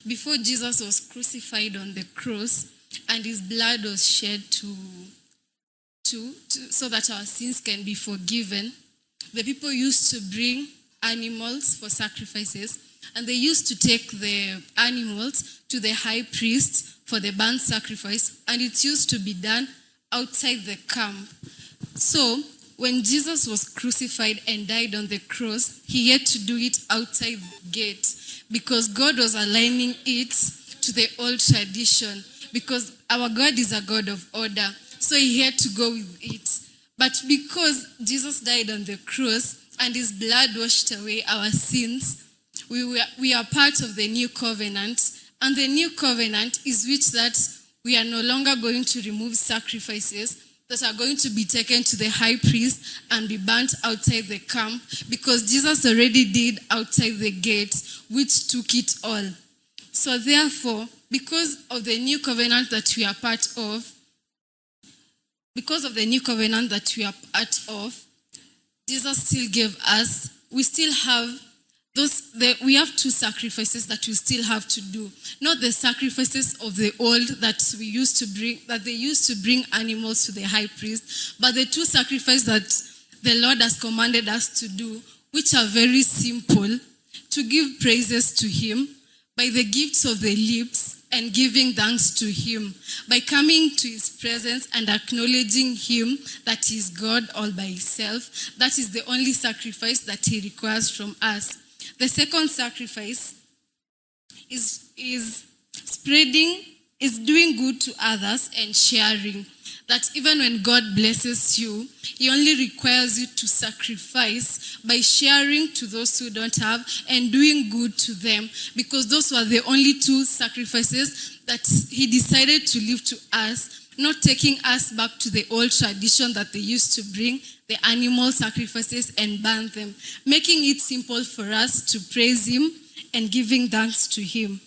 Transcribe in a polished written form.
before Jesus was crucified on the cross and his blood was shed so that our sins can be forgiven, the people used to bring animals for sacrifices, and they used to take the animals to the high priest for the burnt sacrifice, and it used to be done outside the camp. So when Jesus was crucified and died on the cross, he had to do it outside the gate because God was aligning it to the old tradition, because our God is a God of order. So he had to go with it. But because Jesus died on the cross and his blood washed away our sins, we are part of the new covenant. And the new covenant is which that we are no longer going to remove sacrifices that are going to be taken to the high priest and be burnt outside the camp, because Jesus already did outside the gate, which took it all. So therefore, because of the new covenant that we are part of, Jesus still gave us, we still have we have two sacrifices that we still have to do. Not the sacrifices of the old that they used to bring animals to the high priest, but the two sacrifices that the Lord has commanded us to do, which are very simple: to give praises to him by the gifts of the lips and giving thanks to him, by coming to his presence and acknowledging him that he is God all by himself. That is the only sacrifice that he requires from us. The second sacrifice is doing good to others and sharing. That even when God blesses you, he only requires you to sacrifice by sharing to those who don't have and doing good to them, because those were the only two sacrifices that he decided to leave to us, not taking us back to the old tradition that they used to bring the animal sacrifices and burn them, making it simple for us to praise him and giving thanks to him.